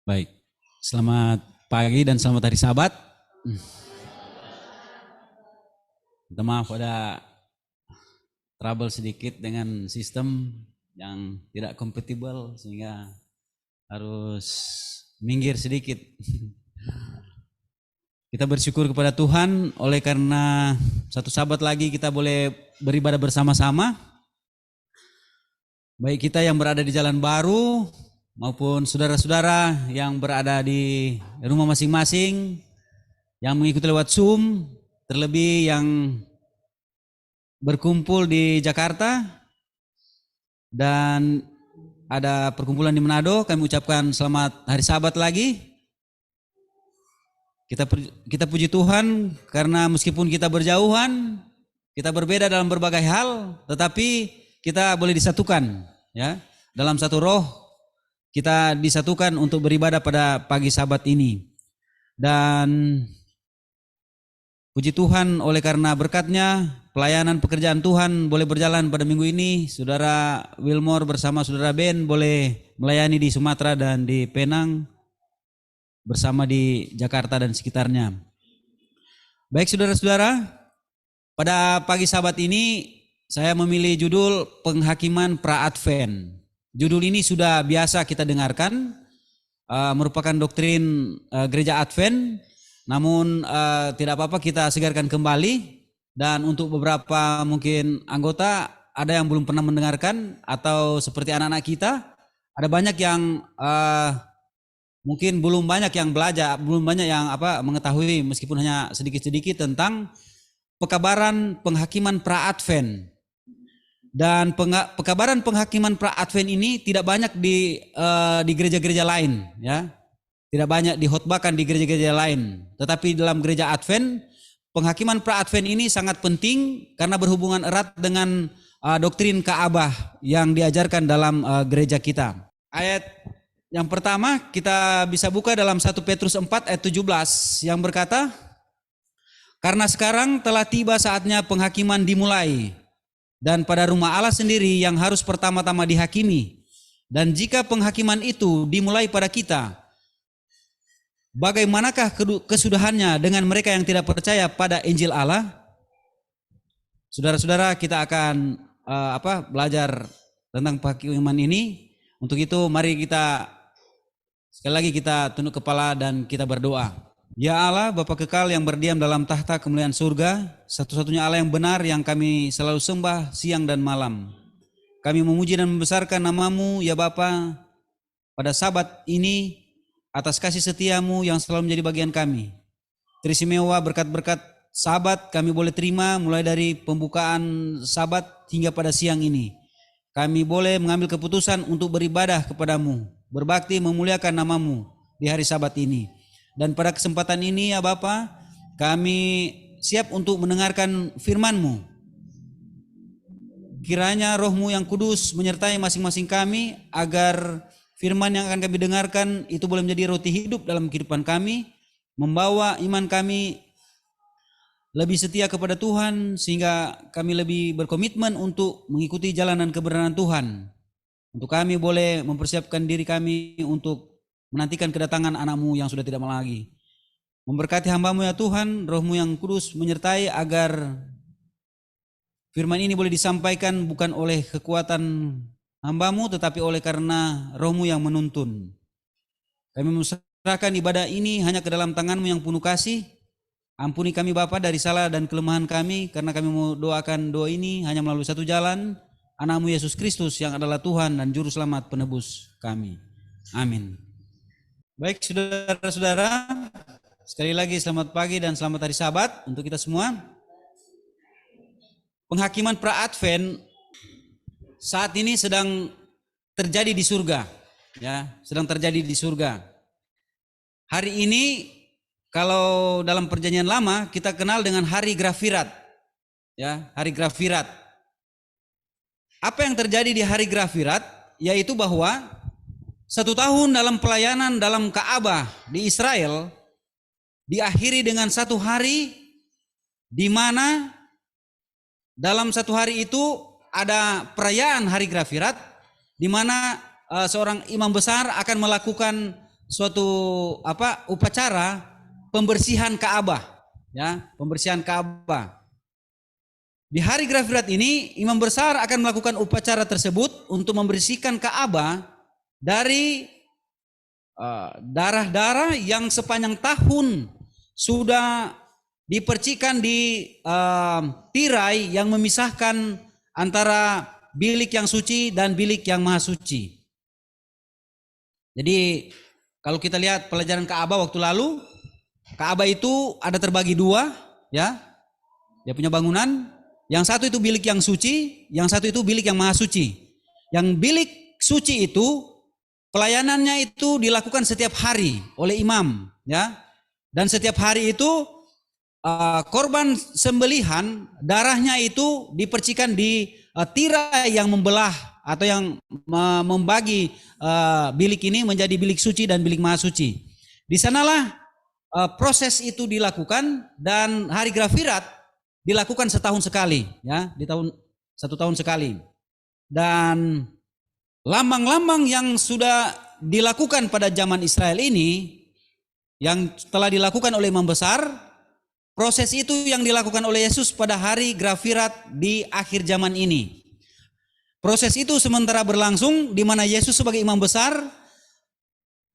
Baik, selamat pagi dan selamat hari Sabat. Minta maaf ada trouble sedikit dengan sistem yang tidak kompatibel sehingga harus minggir sedikit. Kita bersyukur kepada Tuhan oleh karena satu Sabat lagi kita boleh beribadah bersama-sama. Baik kita yang berada di jalan baru maupun saudara-saudara yang berada di rumah masing-masing, yang mengikuti lewat Zoom, terlebih yang berkumpul di Jakarta dan ada perkumpulan di Manado. Kami ucapkan selamat hari Sabat lagi. Kita puji Tuhan karena meskipun kita berjauhan, kita berbeda dalam berbagai hal, tetapi kita boleh disatukan, ya, dalam satu roh. Kita disatukan untuk beribadah pada pagi Sabat ini. Dan puji Tuhan oleh karena berkatnya pelayanan pekerjaan Tuhan boleh berjalan pada minggu ini. Saudara Wilmore bersama saudara Ben boleh melayani di Sumatera dan di Penang bersama di Jakarta dan sekitarnya. Baik saudara-saudara, pada pagi Sabat ini saya memilih judul Penghakiman Pra-Advent. Judul ini sudah biasa kita dengarkan, merupakan doktrin gereja Advent, namun tidak apa-apa kita segarkan kembali. Dan untuk beberapa mungkin anggota ada yang belum pernah mendengarkan, atau seperti anak-anak kita, ada banyak yang mungkin belum banyak yang belajar, belum banyak yang mengetahui meskipun hanya sedikit-sedikit tentang pekabaran penghakiman pra-Advent. Dan pekabaran penghakiman pra-Advent ini tidak banyak di gereja-gereja lain, ya. Tidak banyak dihotbahkan di gereja-gereja lain. Tetapi dalam gereja Advent, penghakiman pra-Advent ini sangat penting karena berhubungan erat dengan doktrin Ka'bah yang diajarkan dalam gereja kita. Ayat yang pertama kita bisa buka dalam 1 Petrus 4 ayat 17 yang berkata, "Karena sekarang telah tiba saatnya penghakiman dimulai, dan pada rumah Allah sendiri yang harus pertama-tama dihakimi. Dan jika penghakiman itu dimulai pada kita, bagaimanakah kesudahannya dengan mereka yang tidak percaya pada Injil Allah?" Saudara-saudara, kita akan belajar tentang penghakiman ini. Untuk itu mari kita sekali lagi kita tunduk kepala dan kita berdoa. Ya Allah, Bapa kekal yang berdiam dalam tahta kemuliaan surga, satu-satunya Allah yang benar yang kami selalu sembah siang dan malam. Kami memuji dan membesarkan nama-Mu ya Bapa pada Sabat ini atas kasih setiamu yang selalu menjadi bagian kami. Teristimewa berkat-berkat Sabat kami boleh terima mulai dari pembukaan Sabat hingga pada siang ini. Kami boleh mengambil keputusan untuk beribadah kepadamu, berbakti memuliakan nama-Mu di hari Sabat ini. Dan pada kesempatan ini ya Bapa, kami siap untuk mendengarkan firman-Mu. Kiranya Roh-Mu yang kudus menyertai masing-masing kami agar firman yang akan kami dengarkan itu boleh menjadi roti hidup dalam kehidupan kami, membawa iman kami lebih setia kepada Tuhan sehingga kami lebih berkomitmen untuk mengikuti jalanan kebenaran Tuhan. Untuk kami boleh mempersiapkan diri kami untuk menantikan kedatangan anak-Mu yang sudah tidak lama lagi. Memberkati hamba-Mu ya Tuhan, Roh-Mu yang kudus menyertai agar firman ini boleh disampaikan bukan oleh kekuatan hamba-Mu tetapi oleh karena Roh-Mu yang menuntun. Kami menyerahkan ibadah ini hanya ke dalam tangan-Mu yang penuh kasih. Ampuni kami Bapa dari salah dan kelemahan kami, karena kami mau doakan doa ini hanya melalui satu jalan, anak-Mu Yesus Kristus yang adalah Tuhan dan Juru Selamat penebus kami. Amin. Baik saudara-saudara, sekali lagi selamat pagi dan selamat hari Sabat untuk kita semua. Penghakiman pra-Advent saat ini sedang terjadi di surga, ya, sedang terjadi di surga. Hari ini kalau dalam perjanjian lama kita kenal dengan hari Grafirat, ya, hari Grafirat. Apa yang terjadi di hari Grafirat? Yaitu bahwa 1 tahun dalam pelayanan dalam Ka'bah di Israel diakhiri dengan 1 hari di mana dalam 1 hari itu ada perayaan hari Grafirat di mana seorang imam besar akan melakukan suatu upacara pembersihan Ka'bah, ya, pembersihan Ka'bah. Di hari Grafirat ini imam besar akan melakukan upacara tersebut untuk membersihkan Ka'bah dari darah-darah yang sepanjang tahun sudah dipercikan di tirai yang memisahkan antara bilik yang suci dan bilik yang maha suci. Jadi kalau kita lihat pelajaran Ka'bah waktu lalu, Ka'bah itu ada terbagi dua, ya. Dia punya bangunan. Yang satu itu bilik yang suci, yang satu itu bilik yang maha suci. Yang bilik suci itu pelayanannya itu dilakukan setiap hari oleh imam, ya. Dan setiap hari itu korban sembelihan darahnya itu dipercikan di tirai yang membelah atau yang membagi bilik ini menjadi bilik suci dan bilik maha suci. Di sanalah proses itu dilakukan, dan hari Grafirat dilakukan setahun sekali, ya, di satu tahun sekali. Dan lambang-lambang yang sudah dilakukan pada zaman Israel ini, yang telah dilakukan oleh imam besar, proses itu yang dilakukan oleh Yesus pada hari Grafirat di akhir zaman ini. Proses itu sementara berlangsung di mana Yesus sebagai imam besar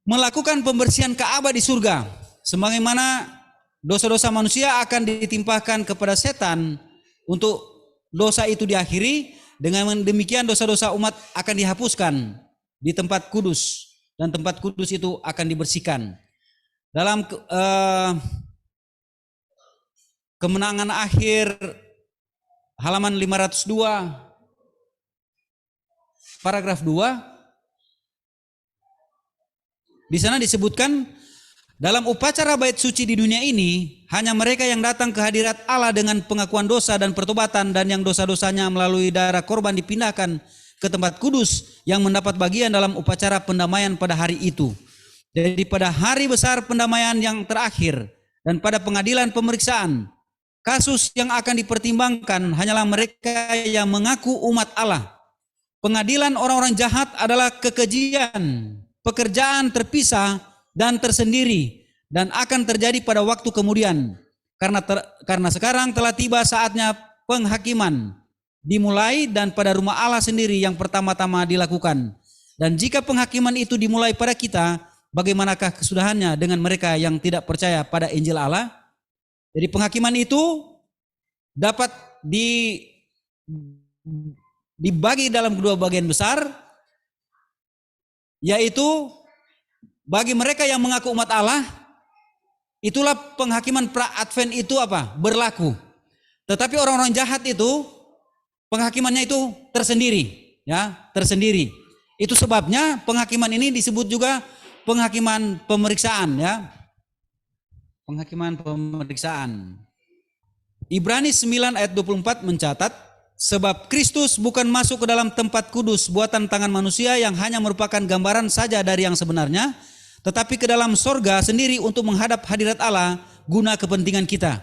melakukan pembersihan Ka'bah di surga, sebagaimana dosa-dosa manusia akan ditimpahkan kepada setan untuk dosa itu diakhiri. Dengan demikian dosa-dosa umat akan dihapuskan di tempat kudus, dan tempat kudus itu akan dibersihkan. Dalam kemenangan akhir halaman 502 paragraf 2, di sana disebutkan, dalam upacara bait suci di dunia ini, hanya mereka yang datang ke hadirat Allah dengan pengakuan dosa dan pertobatan, dan yang dosa-dosanya melalui darah korban dipindahkan ke tempat kudus, yang mendapat bagian dalam upacara pendamaian pada hari itu. Jadi pada hari besar pendamaian yang terakhir dan pada pengadilan pemeriksaan, kasus yang akan dipertimbangkan hanyalah mereka yang mengaku umat Allah. Pengadilan orang-orang jahat adalah kekejian, pekerjaan terpisah dan tersendiri, dan akan terjadi pada waktu kemudian. Karena sekarang telah tiba saatnya penghakiman dimulai, dan pada rumah Allah sendiri yang pertama-tama dilakukan. Dan jika penghakiman itu dimulai pada kita, bagaimanakah kesudahannya dengan mereka yang tidak percaya pada Injil Allah? Jadi penghakiman itu dapat dibagi dalam kedua bagian besar, yaitu bagi mereka yang mengaku umat Allah, itulah penghakiman pra-advent itu berlaku. Tetapi orang-orang jahat itu penghakimannya itu tersendiri, ya, tersendiri. Itu sebabnya penghakiman ini disebut juga penghakiman pemeriksaan, ya. Penghakiman pemeriksaan. Ibrani 9 ayat 24 mencatat, sebab Kristus bukan masuk ke dalam tempat kudus buatan tangan manusia yang hanya merupakan gambaran saja dari yang sebenarnya, tetapi ke dalam sorga sendiri untuk menghadap hadirat Allah guna kepentingan kita.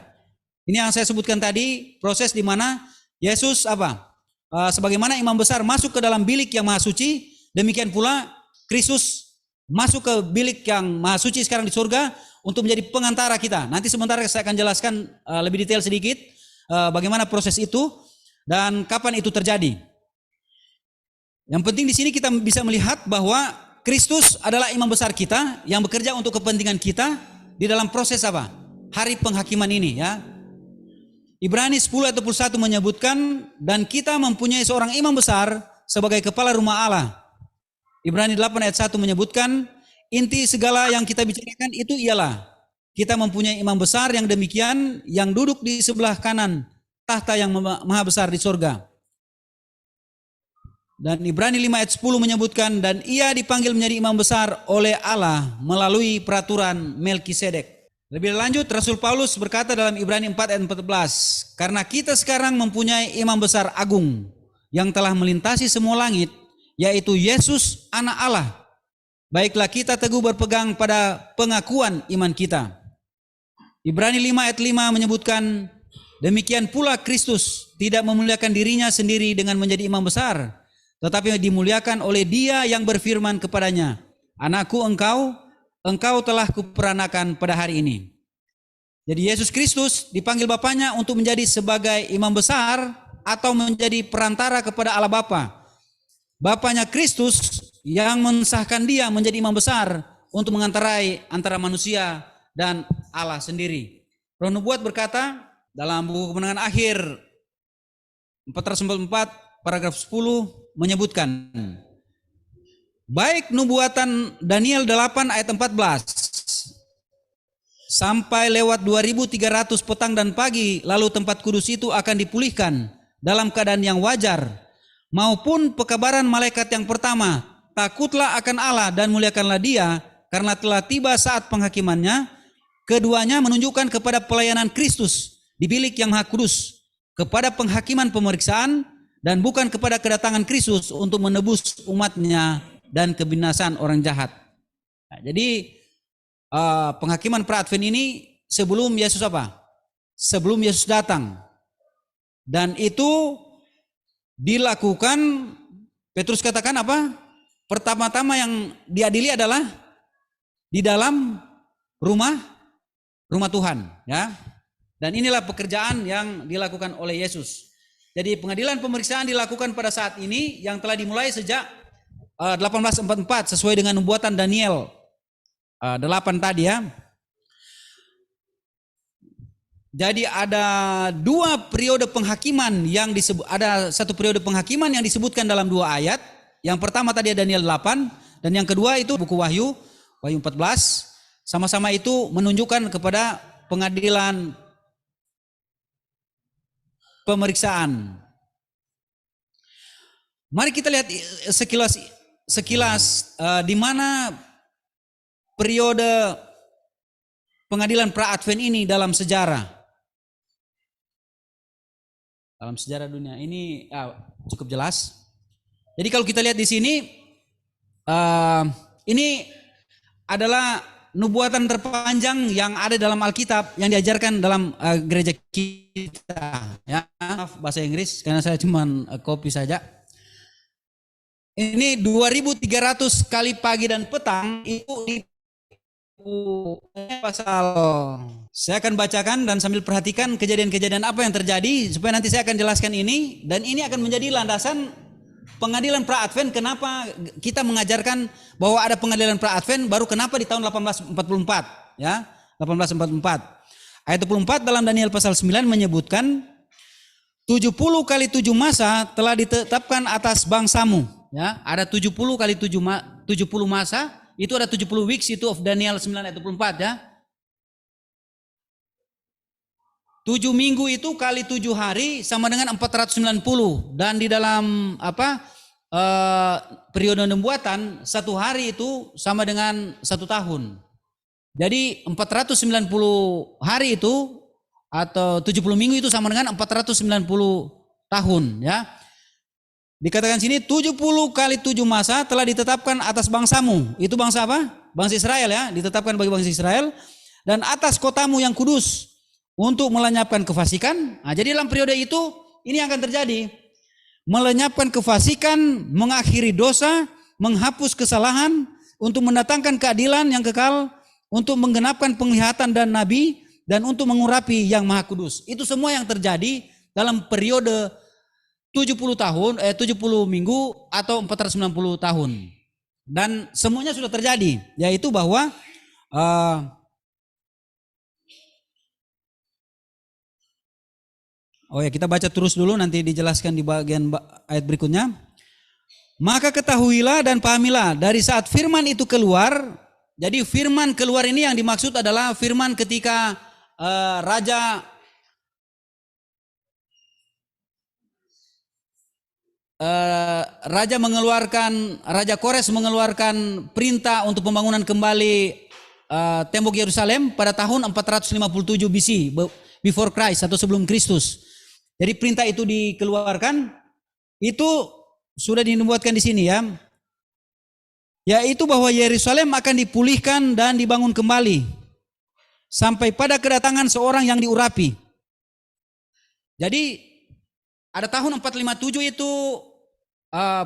Ini yang saya sebutkan tadi, proses di mana Yesus sebagaimana imam besar masuk ke dalam bilik yang maha suci, demikian pula Kristus masuk ke bilik yang maha suci sekarang di surga untuk menjadi pengantara kita. Nanti sebentar saya akan jelaskan lebih detail sedikit bagaimana proses itu dan kapan itu terjadi. Yang penting di sini kita bisa melihat bahwa Kristus adalah imam besar kita yang bekerja untuk kepentingan kita di dalam proses hari penghakiman ini, ya. Ibrani 10 ayat 21 menyebutkan, dan kita mempunyai seorang imam besar sebagai kepala rumah Allah. Ibrani 8 ayat 1 menyebutkan, inti segala yang kita bicarakan itu ialah kita mempunyai imam besar yang demikian, yang duduk di sebelah kanan tahta yang maha besar di surga. Dan Ibrani 5 ayat 10 menyebutkan, dan ia dipanggil menjadi imam besar oleh Allah melalui peraturan Melkisedek. Lebih lanjut Rasul Paulus berkata dalam Ibrani 4 ayat 14, karena kita sekarang mempunyai imam besar agung yang telah melintasi semua langit, yaitu Yesus anak Allah. Baiklah kita teguh berpegang pada pengakuan iman kita. Ibrani 5 ayat 5 menyebutkan, demikian pula Kristus tidak memuliakan dirinya sendiri dengan menjadi imam besar, tetapi dimuliakan oleh Dia yang berfirman kepadanya, anakku engkau, engkau telah kuperanakan pada hari ini. Jadi Yesus Kristus dipanggil Bapaknya untuk menjadi sebagai imam besar atau menjadi perantara kepada Allah Bapa. Bapaknya Kristus yang mensahkan dia menjadi imam besar untuk mengantarai antara manusia dan Allah sendiri. Roh Nubuat berkata dalam buku Kemenangan Akhir 444 paragraf 10 menyebutkan, baik nubuatan Daniel 8 ayat 14 sampai lewat 2300 petang dan pagi, lalu tempat kudus itu akan dipulihkan dalam keadaan yang wajar, maupun pekabaran malaikat yang pertama, takutlah akan Allah dan muliakanlah dia, karena telah tiba saat penghakimannya. Keduanya menunjukkan kepada pelayanan Kristus di bilik yang maha kudus, kepada penghakiman pemeriksaan, dan bukan kepada kedatangan Kristus untuk menebus umatnya dan kebinasan orang jahat. Nah, jadi penghakiman pra-advent ini sebelum Yesus apa? Sebelum Yesus datang. Dan itu dilakukan, Petrus katakan apa? Pertama-tama yang diadili adalah di dalam rumah Tuhan, ya. Dan inilah pekerjaan yang dilakukan oleh Yesus. Jadi pengadilan pemeriksaan dilakukan pada saat ini yang telah dimulai sejak 1844 sesuai dengan nubuatan Daniel 8 tadi, ya. Jadi ada dua periode penghakiman yang disebut, ada satu periode penghakiman yang disebutkan dalam dua ayat. Yang pertama tadi Daniel 8 dan yang kedua itu buku Wahyu 14. Sama-sama itu menunjukkan kepada pengadilan pemeriksaan. Mari kita lihat sekilas di mana periode pengadilan pra-advent ini dalam sejarah. Dalam sejarah dunia ini cukup jelas. Jadi kalau kita lihat di sini, ini adalah nubuatan terpanjang yang ada dalam Alkitab yang diajarkan dalam gereja kita. Ya, maaf bahasa Inggris karena saya cuma copy saja. Ini 2300 kali pagi dan petang itu di pasal. Saya akan bacakan dan sambil perhatikan kejadian-kejadian apa yang terjadi supaya nanti saya akan jelaskan ini, dan ini akan menjadi landasan pengadilan pra-advent. Kenapa kita mengajarkan bahwa ada pengadilan pra-advent baru kenapa di tahun 1844, ya. 1844. Ayat 24 dalam Daniel pasal 9 menyebutkan 70 kali 7 masa telah ditetapkan atas bangsamu, ya. Ada 70 kali 70 masa. Itu ada 70 weeks itu of Daniel 9 ayat 24, ya. 7 minggu itu kali 7 hari sama dengan 490. Dan di dalam periode nubuatan 1 hari itu sama dengan 1 tahun. Jadi 490 hari itu atau 70 minggu itu sama dengan 490 tahun, ya. Dikatakan sini 70 kali 7 masa telah ditetapkan atas bangsamu. Itu bangsa apa? Bangsa Israel, ya. Ditetapkan bagi bangsa Israel. Dan atas kotamu yang kudus untuk melenyapkan kefasikan. Nah, jadi dalam periode itu ini yang akan terjadi. Melenyapkan kefasikan, mengakhiri dosa, menghapus kesalahan, untuk mendatangkan keadilan yang kekal, untuk menggenapkan penglihatan dan nabi, dan untuk mengurapi yang maha kudus. Itu semua yang terjadi dalam periode 70 minggu atau 490 tahun. Dan semuanya sudah terjadi, yaitu bahwa kita baca terus dulu, nanti dijelaskan di bagian ayat berikutnya. Maka ketahuilah dan pahamilah dari saat firman itu keluar. Jadi firman keluar ini yang dimaksud adalah firman ketika Raja Kores mengeluarkan perintah untuk pembangunan kembali tembok Yerusalem pada tahun 457 BC, before Christ atau sebelum Kristus. Jadi perintah itu dikeluarkan, itu sudah dinubuatkan di sini, ya. Yaitu bahwa Yerusalem akan dipulihkan dan dibangun kembali sampai pada kedatangan seorang yang diurapi. Jadi ada tahun 457 itu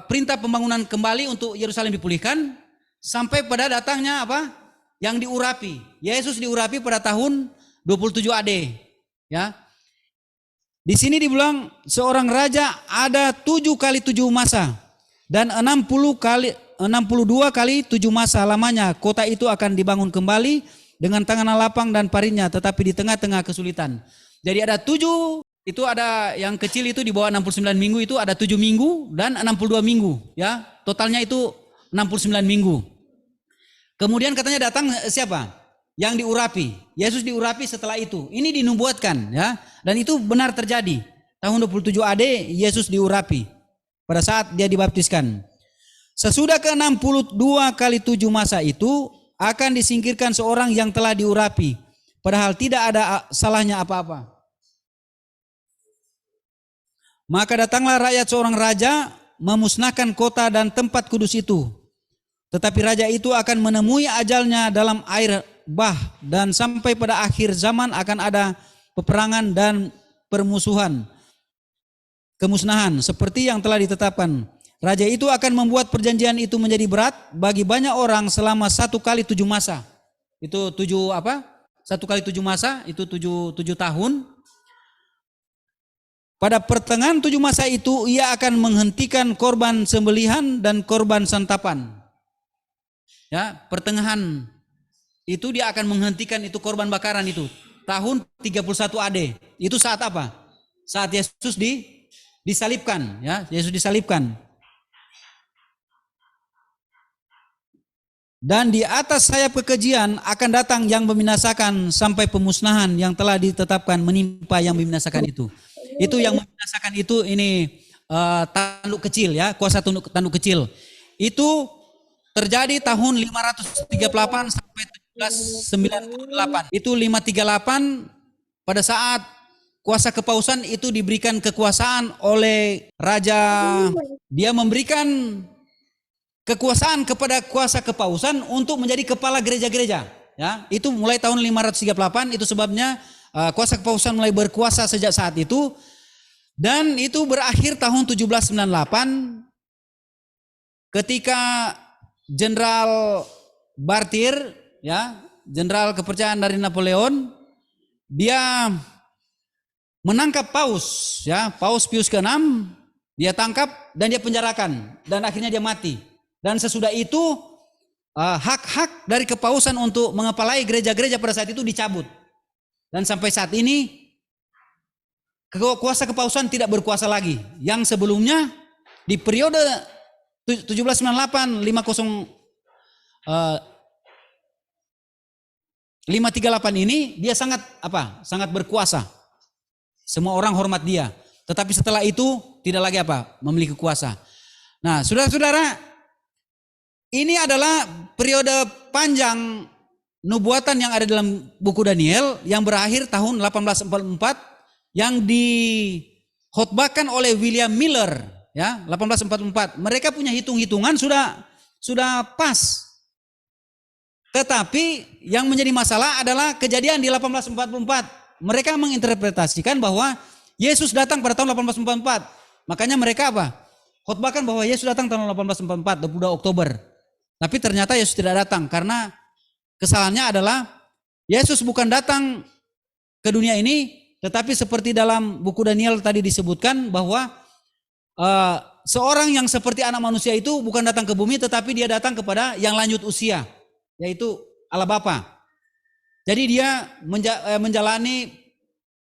perintah pembangunan kembali untuk Yerusalem dipulihkan sampai pada datangnya apa? yang diurapi. Yesus diurapi pada tahun 27 AD. Ya. Di sini dibilang seorang raja ada 7 kali 7 masa dan 62 kali 7 masa lamanya kota itu akan dibangun kembali dengan tangan lapang dan parinnya, tetapi di tengah-tengah kesulitan. Jadi ada 7, itu ada yang kecil itu di bawah 69 minggu itu ada 7 minggu dan 62 minggu. Ya, totalnya itu 69 minggu. Kemudian katanya datang siapa? Yang diurapi. Yesus diurapi setelah itu. Ini dinubuatkan, ya. Dan itu benar terjadi. Tahun 27 AD Yesus diurapi pada saat dia dibaptiskan. Sesudah ke-62 kali 7 masa itu akan disingkirkan seorang yang telah diurapi, padahal tidak ada salahnya apa-apa. Maka datanglah rakyat seorang raja memusnahkan kota dan tempat kudus itu. Tetapi raja itu akan menemui ajalnya dalam air bah, dan sampai pada akhir zaman akan ada peperangan dan permusuhan, kemusnahan seperti yang telah ditetapkan. Raja itu akan membuat perjanjian itu menjadi berat bagi banyak orang selama 1 kali 7 masa. Itu 7 apa? 1 kali 7 masa itu 7 tahun. Pada pertengahan 7 masa itu ia akan menghentikan korban sembelihan dan korban santapan. Ya, pertengahan itu dia akan menghentikan itu korban bakaran itu. Tahun 31 AD. Itu saat apa? Saat Yesus disalibkan, ya, Yesus disalibkan. Dan di atas sayap kekejian akan datang yang membinasakan sampai pemusnahan yang telah ditetapkan menimpa yang membinasakan itu. Itu yang membinasakan itu ini tanduk kecil, ya, kuasa tanduk kecil. Itu terjadi tahun 538 sampai 1798. Itu 538 pada saat kuasa kepausan itu diberikan kekuasaan oleh raja. Dia memberikan kekuasaan kepada kuasa kepausan untuk menjadi kepala gereja-gereja. Ya, itu mulai tahun 538. Itu sebabnya kuasa kepausan mulai berkuasa sejak saat itu. Dan itu berakhir tahun 1798 ketika Jenderal Bartir, ya, jenderal kepercayaan dari Napoleon, dia menangkap Paus, ya, Paus Pius ke-6, dia tangkap dan dia penjarakan dan akhirnya dia mati. Dan sesudah itu hak-hak dari kepausan untuk mengepalai gereja-gereja pada saat itu dicabut. Dan sampai saat ini kuasa kepausan tidak berkuasa lagi. Yang sebelumnya di periode 1798 538 ini dia sangat sangat berkuasa. Semua orang hormat dia. Tetapi setelah itu tidak lagi memiliki kuasa. Nah, saudara-saudara, ini adalah periode panjang nubuatan yang ada dalam buku Daniel yang berakhir tahun 1844 yang dikhotbahkan oleh William Miller, ya, 1844. Mereka punya hitung-hitungan sudah pas. Tetapi yang menjadi masalah adalah kejadian di 1844. Mereka menginterpretasikan bahwa Yesus datang pada tahun 1844. Makanya mereka khotbahkan bahwa Yesus datang tahun 1844, 22 Oktober. Tapi ternyata Yesus tidak datang karena kesalahannya adalah Yesus bukan datang ke dunia ini, tetapi seperti dalam buku Daniel tadi disebutkan bahwa seorang yang seperti anak manusia itu bukan datang ke bumi, tetapi dia datang kepada yang lanjut usia, yaitu Allah Bapa. Jadi dia menjalani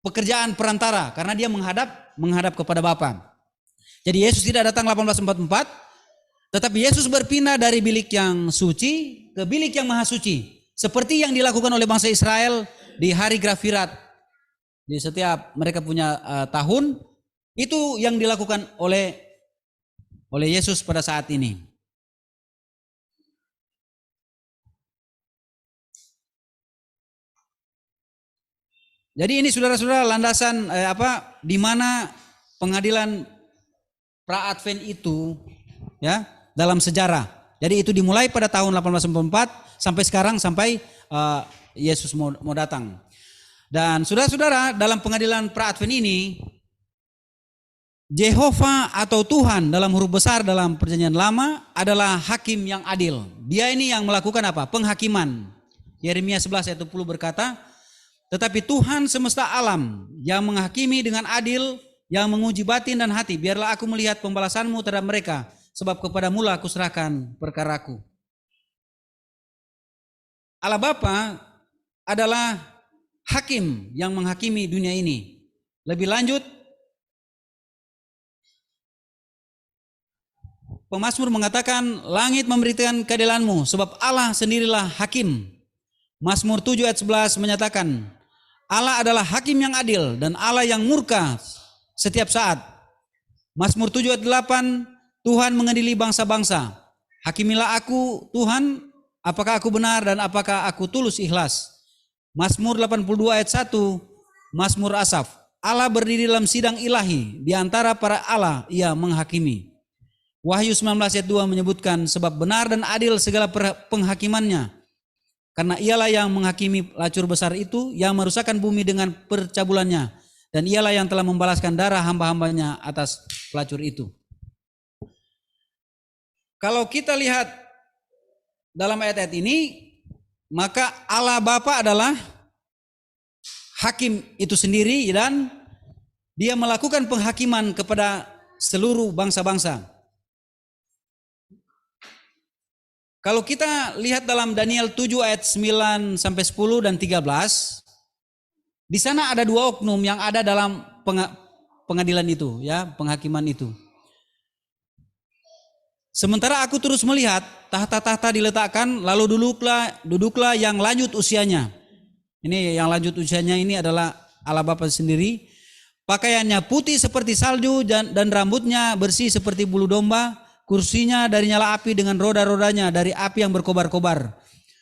pekerjaan perantara karena dia menghadap kepada Bapa. Jadi Yesus tidak datang 1844, tetapi Yesus berpindah dari bilik yang suci ke bilik yang maha suci. Seperti yang dilakukan oleh bangsa Israel di hari Grafirat. Di setiap mereka punya tahun, itu yang dilakukan oleh Yesus pada saat ini. Jadi ini saudara-saudara landasan di mana pengadilan pra-advent itu, ya, dalam sejarah. Jadi itu dimulai pada tahun 1894 sampai sekarang, sampai Yesus mau datang. Dan saudara-saudara, dalam pengadilan pra-advent ini Jehovah atau Tuhan dalam huruf besar dalam perjanjian lama adalah hakim yang adil. Dia ini yang melakukan penghakiman. Yeremia 11 ayat 20 berkata, tetapi Tuhan semesta alam yang menghakimi dengan adil, yang menguji batin dan hati, biarlah aku melihat pembalasanmu terhadap mereka, sebab kepadamu lah aku serahkan perkaraku. Allah Bapa adalah hakim yang menghakimi dunia ini. Lebih lanjut, pemazmur mengatakan, langit memberitakan keadilanmu, sebab Allah sendirilah hakim. Mazmur 7 ayat 11 menyatakan, Allah adalah hakim yang adil dan Allah yang murka setiap saat. Mazmur 7 ayat 8, Tuhan mengadili bangsa-bangsa. Hakimilah aku, Tuhan, apakah aku benar dan apakah aku tulus ikhlas. Mazmur 82 ayat 1, Mazmur Asaf, Allah berdiri dalam sidang ilahi, di antara para Allah ia menghakimi. Wahyu 19 ayat 2 menyebutkan, sebab benar dan adil segala penghakimannya, karena ialah yang menghakimi lacur besar itu, yang merusakkan bumi dengan percabulannya, dan ialah yang telah membalaskan darah hamba-hambanya atas pelacur itu. Kalau kita lihat dalam ayat-ayat ini, maka Allah Bapa adalah hakim itu sendiri dan dia melakukan penghakiman kepada seluruh bangsa-bangsa. Kalau kita lihat dalam Daniel 7 ayat 9 sampai 10 dan 13, di sana ada dua oknum yang ada dalam pengadilan itu, ya, penghakiman itu. Sementara aku terus melihat tahta-tahta diletakkan, lalu duduklah yang lanjut usianya. Ini yang lanjut usianya ini adalah Allah Bapa sendiri. Pakaiannya putih seperti salju dan rambutnya bersih seperti bulu domba. Kursinya dari nyala api dengan roda-rodanya dari api yang berkobar-kobar.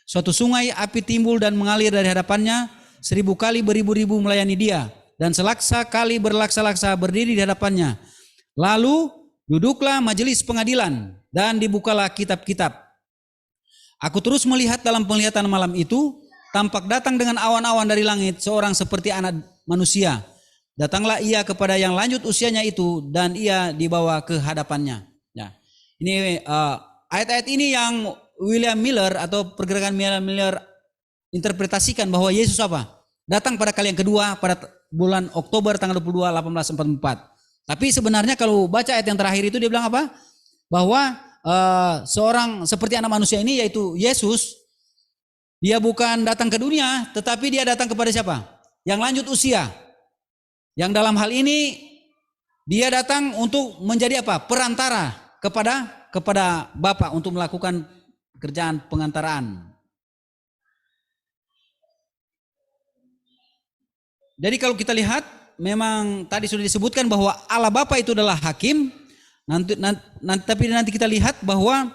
Suatu sungai api timbul dan mengalir dari hadapannya. 1000 kali beribu-ribu melayani dia. Dan selaksa kali berlaksa-laksa berdiri di hadapannya. Lalu duduklah majelis pengadilan dan dibukalah kitab-kitab. Aku terus melihat dalam penglihatan malam itu, tampak datang dengan awan-awan dari langit seorang seperti anak manusia. Datanglah ia kepada yang lanjut usianya itu dan ia dibawa ke hadapannya. Ya. Ini ayat-ayat ini yang William Miller atau pergerakan William Miller interpretasikan bahwa Yesus apa? Datang pada kali yang kedua pada bulan Oktober tanggal 22 1844. Tapi sebenarnya kalau baca ayat yang terakhir itu dia bilang apa? Bahwa seorang seperti anak manusia ini yaitu Yesus, dia bukan datang ke dunia, tetapi dia datang kepada siapa? Yang lanjut usia. Yang dalam hal ini dia datang untuk menjadi apa? Perantara kepada Bapa untuk melakukan pekerjaan pengantaraan. Jadi kalau kita lihat, memang tadi sudah disebutkan bahwa Allah Bapa itu adalah hakim. Tapi nanti kita lihat bahwa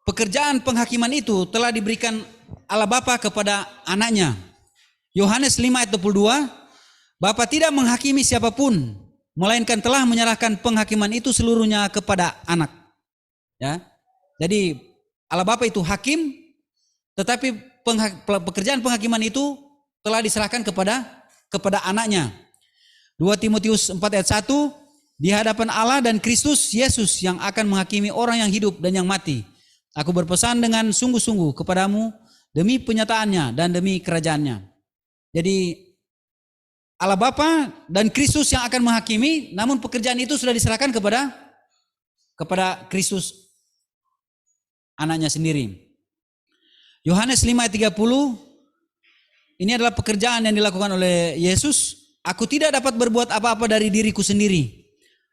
pekerjaan penghakiman itu telah diberikan Allah Bapa kepada anaknya. Yohanes 5 ayat 22, Bapa tidak menghakimi siapapun, melainkan telah menyerahkan penghakiman itu seluruhnya kepada anak. Ya. Jadi Allah Bapa itu hakim, tetapi pekerjaan penghakiman itu telah diserahkan kepada anaknya. 2 Timotius 4 ayat 1, di hadapan Allah dan Kristus Yesus yang akan menghakimi orang yang hidup dan yang mati. Aku berpesan dengan sungguh-sungguh kepadamu demi penyataannya dan demi kerajaannya. Jadi Allah Bapa dan Kristus yang akan menghakimi, namun pekerjaan itu sudah diserahkan kepada Kristus anaknya sendiri. Yohanes 5 ayat 30, ini adalah pekerjaan yang dilakukan oleh Yesus. Aku tidak dapat berbuat apa-apa dari diriku sendiri.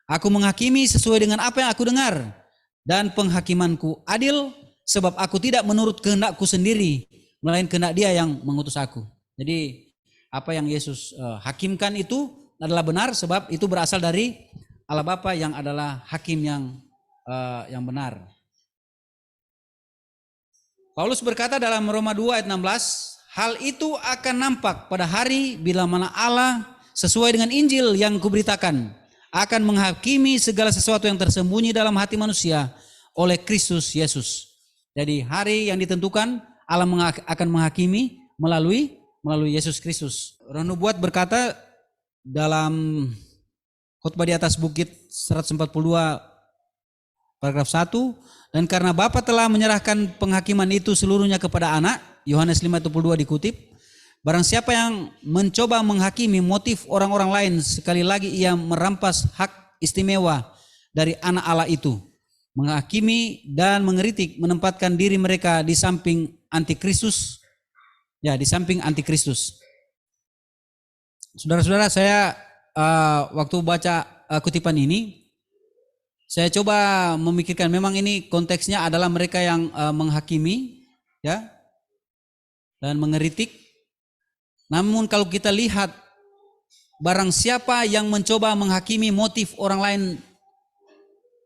Aku menghakimi sesuai dengan apa yang aku dengar. Dan penghakimanku adil, sebab aku tidak menurut kehendakku sendiri, melainkan kehendak Dia yang mengutus aku. Jadi apa yang Yesus hakimkan itu adalah benar, sebab itu berasal dari Allah Bapa yang adalah hakim yang benar. Paulus berkata dalam Roma 2 ayat 16, hal itu akan nampak pada hari bila mana Allah sesuai dengan Injil yang kuberitakan akan menghakimi segala sesuatu yang tersembunyi dalam hati manusia oleh Kristus Yesus. Jadi hari yang ditentukan Allah akan menghakimi melalui Yesus Kristus. Roh Nubuat berkata dalam khotbah di atas bukit 142 paragraf 1, Dan karena Bapa telah menyerahkan penghakiman itu seluruhnya kepada anak, Yohanes 5:22 dikutip, barang siapa yang mencoba menghakimi motif orang-orang lain, sekali lagi ia merampas hak istimewa dari anak Allah itu. Menghakimi dan mengeritik, menempatkan diri mereka di samping antikristus. Ya, di samping antikristus. Saudara-saudara, saya waktu baca kutipan ini, saya coba memikirkan, memang ini konteksnya adalah mereka yang menghakimi, ya, dan mengeritik. Namun kalau kita lihat, barang siapa yang mencoba menghakimi motif orang lain,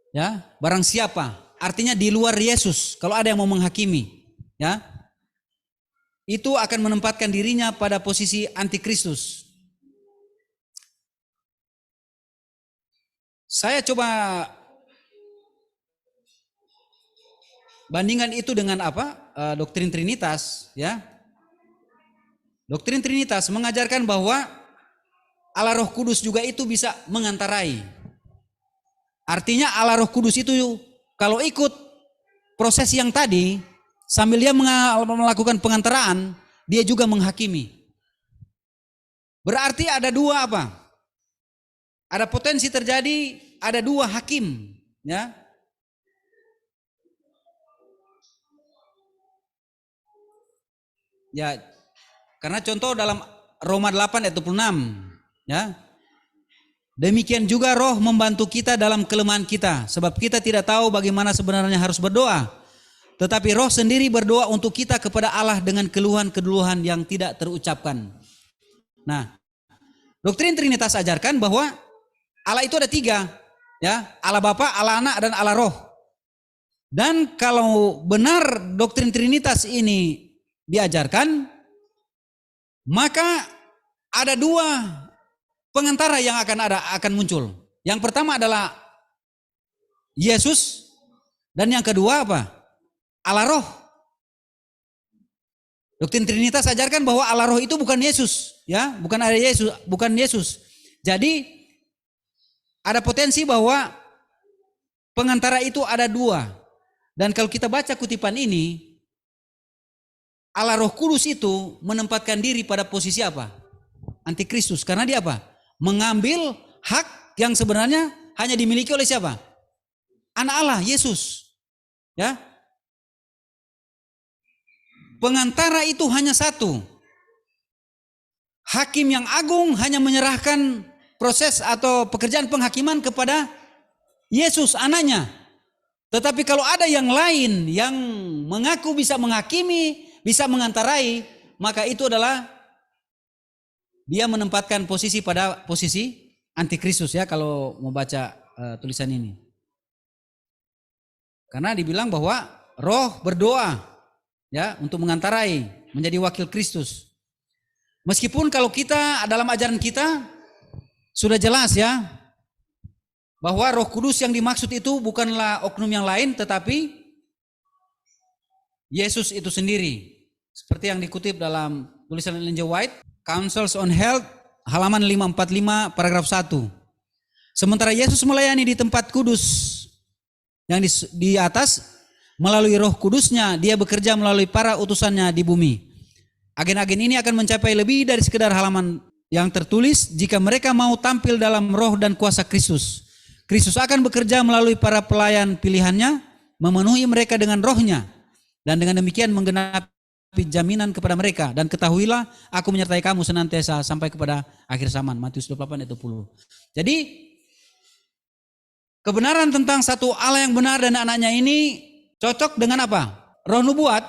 ya, barang siapa, artinya di luar Yesus, kalau ada yang mau menghakimi, ya, itu akan menempatkan dirinya pada posisi antikristus. Saya coba bandingkan itu dengan apa? Doktrin Trinitas, ya. Doktrin Trinitas mengajarkan bahwa Allah Roh Kudus juga itu bisa mengantarai. Artinya Allah Roh Kudus itu kalau ikut proses yang tadi, sambil dia melakukan pengantaraan, dia juga menghakimi. Berarti ada dua apa? Ada potensi terjadi, ada dua hakim, ya. Ya, karena contoh dalam Roma 8 ayat 26, ya. Demikian juga Roh membantu kita dalam kelemahan kita, sebab kita tidak tahu bagaimana sebenarnya harus berdoa. Tetapi Roh sendiri berdoa untuk kita kepada Allah dengan keluhan-keluhan yang tidak terucapkan. Nah, doktrin Trinitas ajarkan bahwa Allah itu ada tiga, ya, Allah Bapa, Allah Anak, dan Allah Roh. Dan kalau benar doktrin Trinitas ini diajarkan, maka ada dua pengantara yang akan muncul. Yang pertama adalah Yesus, dan yang kedua apa? Allah Roh. Doktrin Trinitas ajarkan bahwa Allah Roh itu bukan Yesus, ya, bukan ada Yesus, bukan Yesus. Jadi ada potensi bahwa pengantara itu ada dua. Dan kalau kita baca kutipan ini, Allah Roh Kudus itu menempatkan diri pada posisi apa? Antikristus. Karena dia apa? Mengambil hak yang sebenarnya hanya dimiliki oleh siapa? Anak Allah, Yesus. Ya. Pengantara itu hanya satu. Hakim yang agung hanya menyerahkan proses atau pekerjaan penghakiman kepada Yesus, anaknya. Tetapi kalau ada yang lain yang mengaku bisa menghakimi, bisa mengantarai, maka itu adalah dia menempatkan posisi pada posisi antikristus, ya, kalau mau baca tulisan ini. Karena dibilang bahwa Roh berdoa, ya, untuk mengantarai, menjadi wakil Kristus. Meskipun kalau kita dalam ajaran kita sudah jelas, ya, bahwa Roh Kudus yang dimaksud itu bukanlah oknum yang lain, tetapi Yesus itu sendiri. Seperti yang dikutip dalam tulisan Ellen G. White, Councils on Health, halaman 545, paragraf 1. Sementara Yesus melayani di tempat kudus yang di atas, melalui Roh Kudusnya, dia bekerja melalui para utusannya di bumi. Agen-agen ini akan mencapai lebih dari sekedar halaman yang tertulis jika mereka mau tampil dalam roh dan kuasa Kristus. Kristus akan bekerja melalui para pelayan pilihannya, memenuhi mereka dengan rohnya, dan dengan demikian menggenapi jaminan kepada mereka. Dan ketahuilah, aku menyertai kamu senantiasa sampai kepada akhir zaman. Matius 28 ayat 20. Jadi, kebenaran tentang satu Allah yang benar dan anaknya ini cocok dengan apa? Roh nubuat.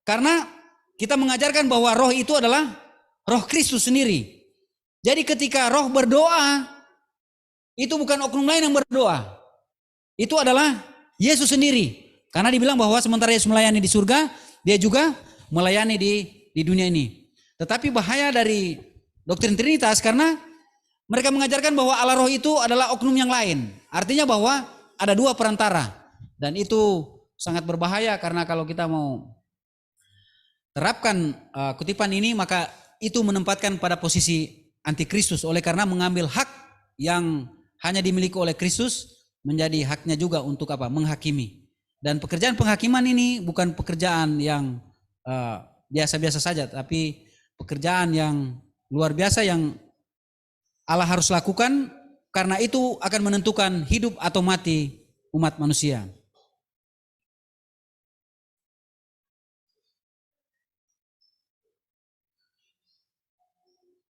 Karena kita mengajarkan bahwa roh itu adalah roh Kristus sendiri. Jadi ketika roh berdoa, itu bukan oknum lain yang berdoa. Itu adalah Yesus sendiri. Karena dibilang bahwa sementara Yesus melayani di surga, dia juga melayani di dunia ini. Tetapi bahaya dari doktrin Trinitas karena mereka mengajarkan bahwa Allah Roh itu adalah oknum yang lain. Artinya bahwa ada dua perantara. Dan itu sangat berbahaya karena kalau kita mau terapkan kutipan ini, maka itu menempatkan pada posisi antikristus. Oleh karena mengambil hak yang hanya dimiliki oleh Kristus menjadi haknya juga untuk apa? Menghakimi. Dan pekerjaan penghakiman ini bukan pekerjaan yang biasa-biasa saja, tapi pekerjaan yang luar biasa yang Allah harus lakukan, karena itu akan menentukan hidup atau mati umat manusia.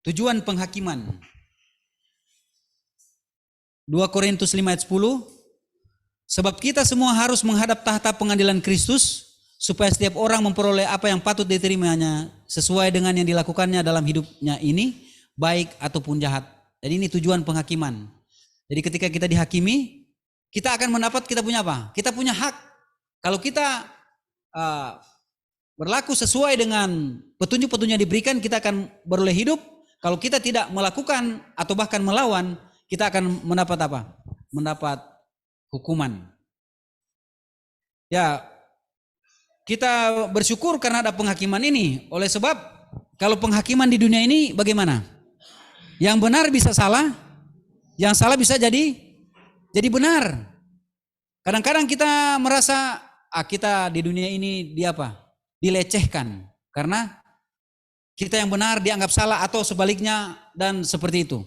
Tujuan penghakiman. 2 Korintus 5 ayat 10. Sebab kita semua harus menghadap tahta pengadilan Kristus, supaya setiap orang memperoleh apa yang patut diterimanya sesuai dengan yang dilakukannya dalam hidupnya ini, baik ataupun jahat. Jadi ini tujuan penghakiman. Jadi ketika kita dihakimi, kita akan mendapat, kita punya apa? Kita punya hak. Kalau kita berlaku sesuai dengan petunjuk-petunjuk yang diberikan, kita akan beroleh hidup. Kalau kita tidak melakukan atau bahkan melawan, kita akan mendapat apa? Mendapat hukuman. Ya, kita bersyukur karena ada penghakiman ini. Oleh sebab, kalau penghakiman di dunia ini bagaimana? Yang benar bisa salah, yang salah bisa jadi benar. Kadang-kadang kita merasa kita di dunia ini dilecehkan karena kita yang benar dianggap salah atau sebaliknya dan seperti itu.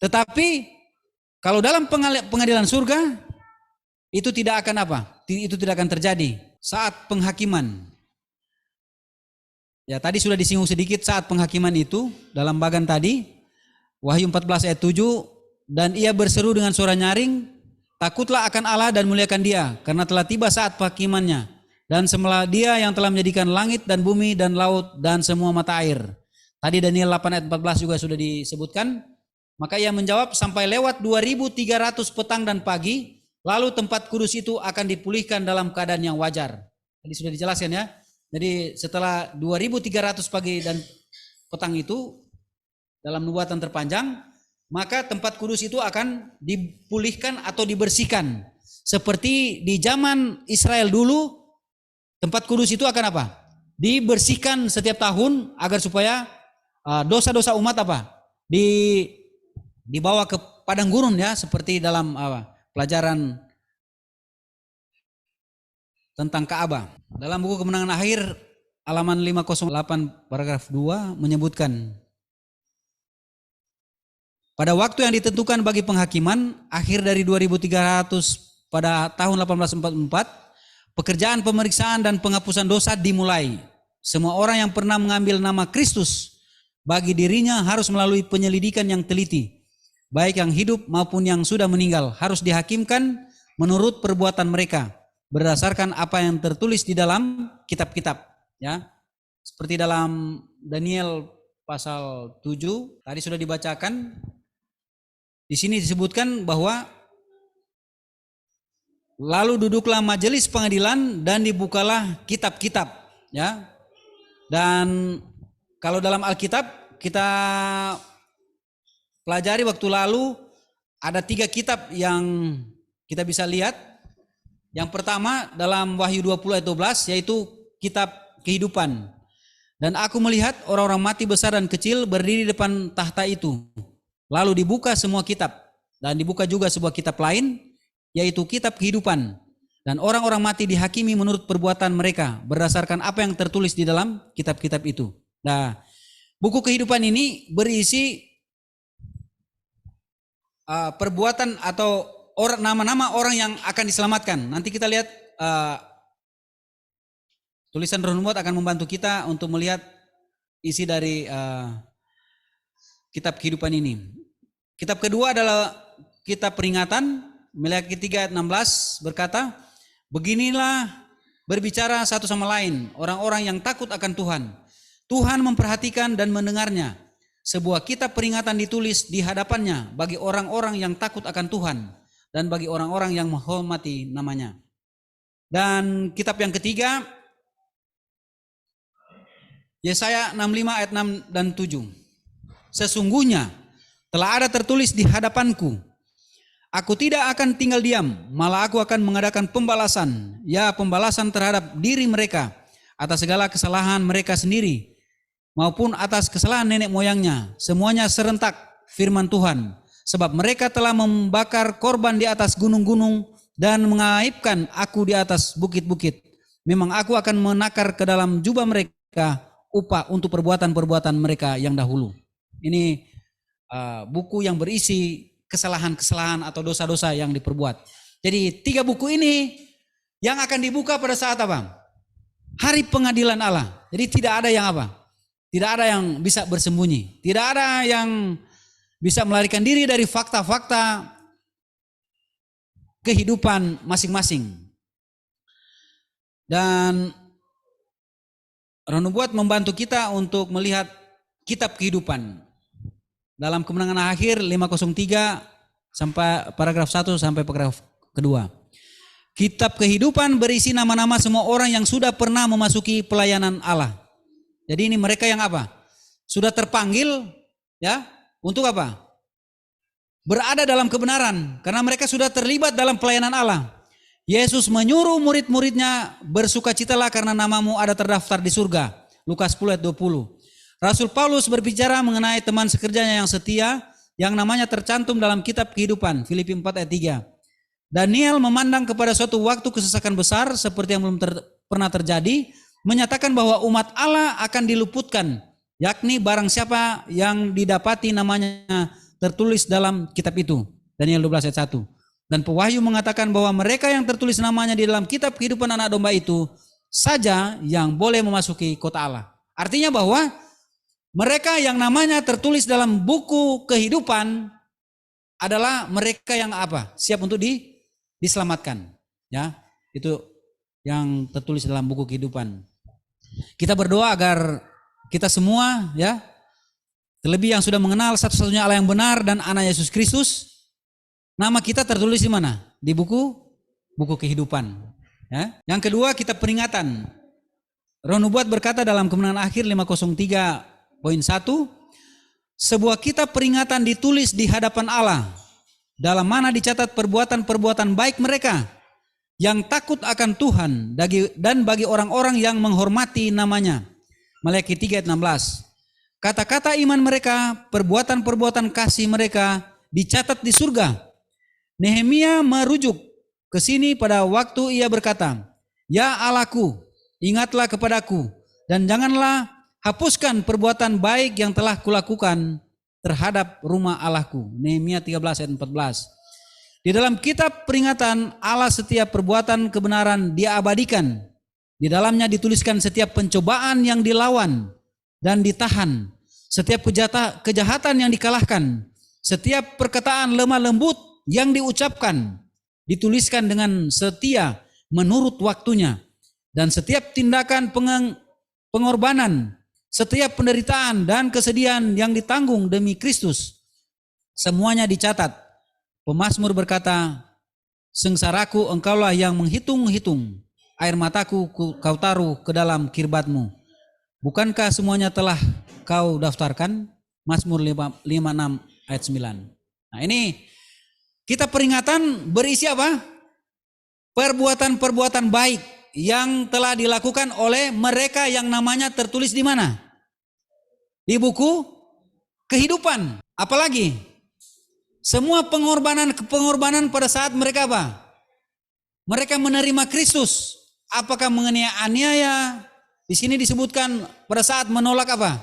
Tetapi kalau dalam pengadilan surga itu tidak akan itu tidak akan terjadi saat penghakiman. Ya, tadi sudah disinggung sedikit saat penghakiman itu dalam bagan tadi Wahyu 14 ayat 7, dan ia berseru dengan suara nyaring, takutlah akan Allah dan muliakan Dia, karena telah tiba saat penghakimannya, dan sembahlah Dia yang telah menjadikan langit dan bumi dan laut dan semua mata air. Tadi Daniel 8 ayat 14 juga sudah disebutkan. Maka ia menjawab, sampai lewat 2300 petang dan pagi, lalu tempat kudus itu akan dipulihkan dalam keadaan yang wajar. Tadi sudah dijelaskan ya. Jadi setelah 2300 pagi dan petang itu dalam nubuatan terpanjang, maka tempat kudus itu akan dipulihkan atau dibersihkan. Seperti di zaman Israel dulu, tempat kudus itu akan dibersihkan setiap tahun agar supaya dosa-dosa umat dibawa ke padang gurun ya, seperti dalam pelajaran tentang Ka'bah. Dalam buku Kemenangan Akhir halaman 508 paragraf 2 menyebutkan, pada waktu yang ditentukan bagi penghakiman, akhir dari 2300 pada tahun 1844, pekerjaan pemeriksaan dan penghapusan dosa dimulai. Semua orang yang pernah mengambil nama Kristus bagi dirinya harus melalui penyelidikan yang teliti. Baik yang hidup maupun yang sudah meninggal harus dihakimkan menurut perbuatan mereka berdasarkan apa yang tertulis di dalam kitab-kitab, ya. Seperti dalam Daniel pasal 7 tadi sudah dibacakan. Di sini disebutkan bahwa lalu duduklah majelis pengadilan dan dibukalah kitab-kitab, ya. Dan kalau dalam Alkitab kita pelajari waktu lalu, ada 3 kitab yang kita bisa lihat. Yang pertama dalam Wahyu 20 ayat 12, yaitu kitab kehidupan. Dan aku melihat orang-orang mati besar dan kecil berdiri di depan tahta itu. Lalu dibuka semua kitab, dan dibuka juga sebuah kitab lain, yaitu kitab kehidupan. Dan orang-orang mati dihakimi menurut perbuatan mereka berdasarkan apa yang tertulis di dalam kitab-kitab itu. Nah, buku kehidupan ini berisi perbuatan atau nama-nama orang yang akan diselamatkan. Nanti kita lihat tulisan Roh Nubuat akan membantu kita untuk melihat isi dari kitab kehidupan ini. Kitab kedua adalah kitab peringatan. Meleakhi 3 ayat 16 berkata, beginilah berbicara satu sama lain orang-orang yang takut akan Tuhan. Tuhan memperhatikan dan mendengarnya. Sebuah kitab peringatan ditulis di hadapannya bagi orang-orang yang takut akan Tuhan dan bagi orang-orang yang menghormati namanya. Dan kitab yang ketiga, Yesaya 65 ayat 6 dan 7. Sesungguhnya telah ada tertulis di hadapanku, aku tidak akan tinggal diam, malah aku akan mengadakan pembalasan, ya pembalasan terhadap diri mereka atas segala kesalahan mereka sendiri, maupun atas kesalahan nenek moyangnya, semuanya serentak, firman Tuhan. Sebab mereka telah membakar korban di atas gunung-gunung dan mengaibkan aku di atas bukit-bukit. Memang aku akan menakar ke dalam jubah mereka upah untuk perbuatan-perbuatan mereka yang dahulu. Ini buku yang berisi kesalahan-kesalahan atau dosa-dosa yang diperbuat. Jadi 3 buku ini yang akan dibuka pada saat apa? Hari pengadilan Allah. Jadi tidak ada yang apa? Tidak ada yang bisa bersembunyi. Tidak ada yang bisa melarikan diri dari fakta-fakta kehidupan masing-masing. Dan Roh Nubuat membantu kita untuk melihat kitab kehidupan. Dalam Kemenangan Akhir 503 sampai paragraf 1 sampai paragraf kedua. Kitab kehidupan berisi nama-nama semua orang yang sudah pernah memasuki pelayanan Allah. Jadi ini mereka yang apa? Sudah terpanggil ya, untuk apa? Berada dalam kebenaran karena mereka sudah terlibat dalam pelayanan Allah. Yesus menyuruh murid-muridnya, bersukacitalah karena namamu ada terdaftar di surga. Lukas 10 ayat 20. Rasul Paulus berbicara mengenai teman sekerjanya yang setia yang namanya tercantum dalam kitab kehidupan. Filipi 4 ayat 3. Daniel memandang kepada suatu waktu kesesakan besar seperti yang belum pernah terjadi, menyatakan bahwa umat Allah akan diluputkan, yakni barang siapa yang didapati namanya tertulis dalam kitab itu. Daniel 12 ayat 1. Dan Pewahyu mengatakan bahwa mereka yang tertulis namanya di dalam kitab kehidupan anak domba itu saja yang boleh memasuki kota Allah. Artinya bahwa mereka yang namanya tertulis dalam buku kehidupan adalah mereka yang apa? Siap untuk diselamatkan. Ya, itu yang tertulis dalam buku kehidupan. Kita berdoa agar kita semua ya, terlebih yang sudah mengenal satu-satunya Allah yang benar dan anak Yesus Kristus, nama kita tertulis di mana? Di buku kehidupan. Ya. Yang kedua, kita peringatan. Roh Nubuat berkata dalam Kemenangan Akhir 503 Poin 1, sebuah kitab peringatan ditulis di hadapan Allah, dalam mana dicatat perbuatan-perbuatan baik mereka yang takut akan Tuhan dan bagi orang-orang yang menghormati namanya. Maleakhi 3 ayat 16. Kata-kata iman mereka, perbuatan-perbuatan kasih mereka dicatat di surga. Nehemia merujuk ke sini pada waktu ia berkata, "Ya Allahku, ingatlah kepadaku dan janganlah hapuskan perbuatan baik yang telah kulakukan terhadap rumah Allahku." Nehemia 13 ayat 14. Di dalam kitab peringatan Allah setiap perbuatan kebenaran dia abadikan. Di dalamnya dituliskan setiap pencobaan yang dilawan dan ditahan, setiap kejahatan yang dikalahkan, setiap perkataan lemah lembut yang diucapkan, dituliskan dengan setia menurut waktunya, dan setiap tindakan pengorbanan, setiap penderitaan dan kesedihan yang ditanggung demi Kristus, semuanya dicatat. Pemazmur berkata, "Sengsaraku engkaulah yang menghitung-hitung, air mataku kau taruh ke dalam kirbatmu. Bukankah semuanya telah kau daftarkan?" Mazmur 56 ayat 9. Nah ini kita peringatan berisi apa? Perbuatan-perbuatan baik yang telah dilakukan oleh mereka yang namanya tertulis di mana? Di buku kehidupan. Apalagi semua pengorbanan pada saat mereka apa? Mereka menerima Kristus. Apakah mengenai aniaya? Di sini disebutkan pada saat menolak apa?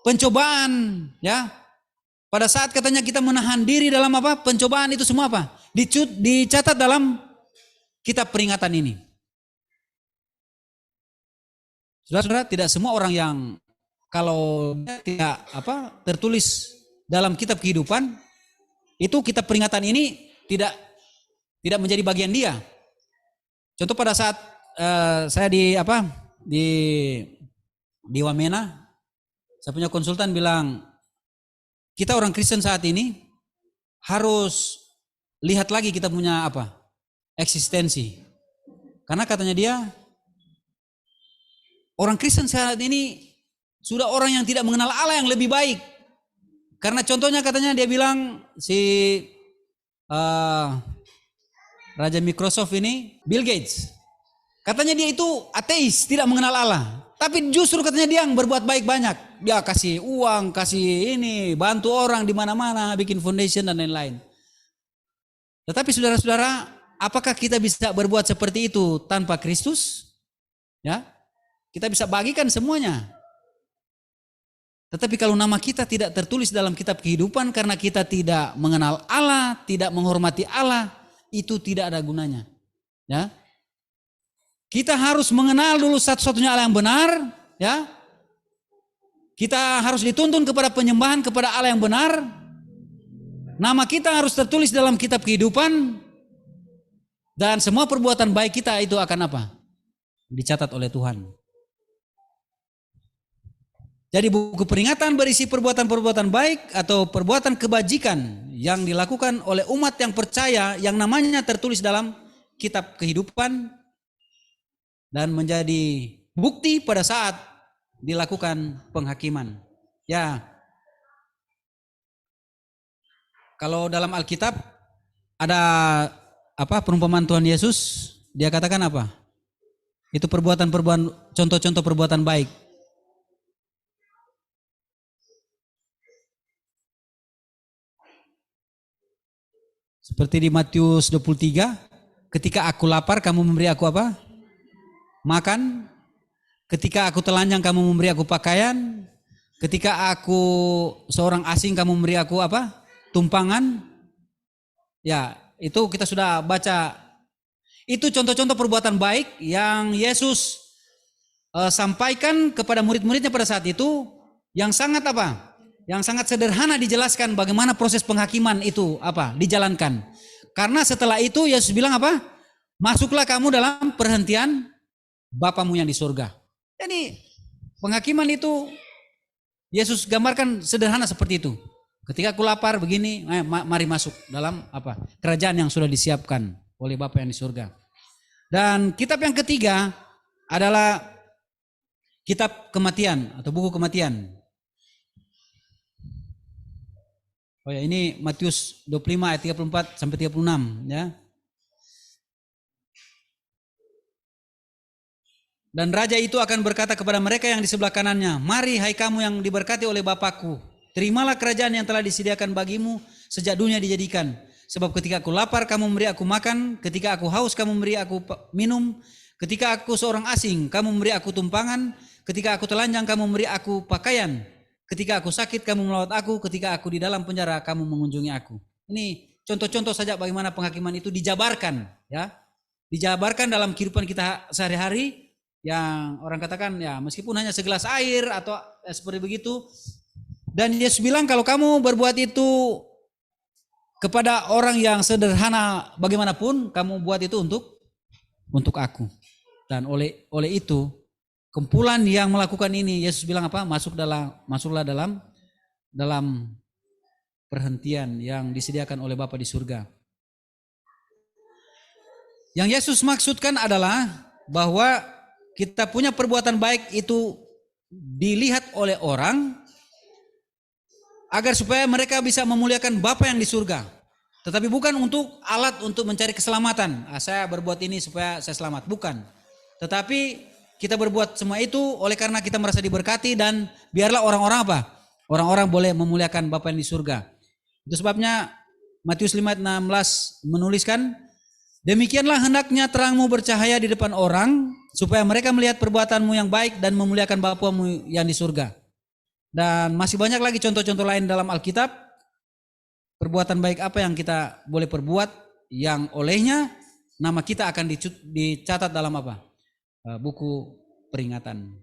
Pencobaan, ya. Pada saat katanya kita menahan diri dalam apa? Pencobaan itu semua apa? Dicatat dalam kitab peringatan ini. Saudara-saudara, tidak semua orang yang kalau tidak tertulis dalam kitab kehidupan, itu kitab peringatan ini tidak menjadi bagian dia. Contoh pada saat saya di Wamena, saya punya konsultan bilang, kita orang Kristen saat ini harus lihat lagi kita punya eksistensi. Karena katanya dia, orang Kristen saat ini sudah orang yang tidak mengenal Allah yang lebih baik. Karena contohnya katanya dia bilang si Raja Microsoft ini, Bill Gates. Katanya dia itu ateis, tidak mengenal Allah. Tapi justru katanya dia yang berbuat baik banyak. Dia kasih uang, kasih ini, bantu orang di mana-mana, bikin foundation dan lain-lain. Tetapi saudara-saudara, Apakah kita bisa berbuat seperti itu tanpa Kristus? Ya, kita bisa bagikan semuanya. Tetapi kalau nama kita tidak tertulis dalam kitab kehidupan karena kita tidak mengenal Allah, tidak menghormati Allah, itu tidak ada gunanya. Ya, kita harus mengenal dulu satu-satunya Allah yang benar. Ya, kita harus dituntun kepada penyembahan kepada Allah yang benar. Nama kita harus tertulis dalam kitab kehidupan. Dan semua perbuatan baik kita itu akan apa? Dicatat oleh Tuhan. Jadi buku peringatan berisi perbuatan-perbuatan baik atau perbuatan kebajikan yang dilakukan oleh umat yang percaya yang namanya tertulis dalam kitab kehidupan dan menjadi bukti pada saat dilakukan penghakiman. Ya, kalau dalam Alkitab ada perumpamaan Tuhan Yesus, dia katakan apa? Itu contoh-contoh perbuatan baik. Seperti di Matius 23, ketika aku lapar kamu memberi aku apa? Makan. Ketika aku telanjang kamu memberi aku pakaian. Ketika aku seorang asing kamu memberi aku apa? Tumpangan. Ya, itu kita sudah baca. Itu contoh-contoh perbuatan baik yang Yesus sampaikan kepada murid-muridnya pada saat itu, yang sangat apa? Yang sangat sederhana dijelaskan bagaimana proses penghakiman itu dijalankan. Karena setelah itu Yesus bilang apa? Masuklah kamu dalam perhentian Bapamu yang di surga. Jadi penghakiman itu Yesus gambarkan sederhana seperti itu. Ketika aku lapar begini, mari masuk dalam kerajaan yang sudah disiapkan oleh Bapa yang di surga. Dan kitab yang ketiga adalah kitab kematian atau buku kematian. Oh ya, ini Matius 25 ayat 34 sampai 36 ya. Dan raja itu akan berkata kepada mereka yang di sebelah kanannya, mari hai kamu yang diberkati oleh Bapakku, terimalah kerajaan yang telah disediakan bagimu sejak dunia dijadikan. Sebab ketika aku lapar kamu memberi aku makan, ketika aku haus kamu memberi aku minum, ketika aku seorang asing kamu memberi aku tumpangan, ketika aku telanjang kamu memberi aku pakaian, ketika aku sakit kamu melawat aku, ketika aku di dalam penjara kamu mengunjungi aku. Ini contoh-contoh saja bagaimana penghakiman itu dijabarkan, ya. Dijabarkan dalam kehidupan kita sehari-hari yang orang katakan ya meskipun hanya segelas air atau seperti begitu. Dan Yesus bilang kalau kamu berbuat itu kepada orang yang sederhana bagaimanapun, kamu buat itu untuk aku. Dan oleh itu, kumpulan yang melakukan ini, Yesus bilang apa? Masuklah dalam perhentian yang disediakan oleh Bapa di surga. Yang Yesus maksudkan adalah bahwa kita punya perbuatan baik itu dilihat oleh orang agar supaya mereka bisa memuliakan Bapa yang di surga. Tetapi bukan untuk alat untuk mencari keselamatan. Saya berbuat ini supaya saya selamat. Bukan. Tetapi kita berbuat semua itu oleh karena kita merasa diberkati dan biarlah orang-orang apa? Orang-orang boleh memuliakan Bapa yang di surga. Itu sebabnya Matius 5:16 menuliskan, demikianlah hendaknya terangmu bercahaya di depan orang supaya mereka melihat perbuatanmu yang baik dan memuliakan Bapamu yang di surga. Dan masih banyak lagi contoh-contoh lain dalam Alkitab. Perbuatan baik apa yang kita boleh perbuat yang olehnya nama kita akan dicatat dalam apa? Buku peringatan.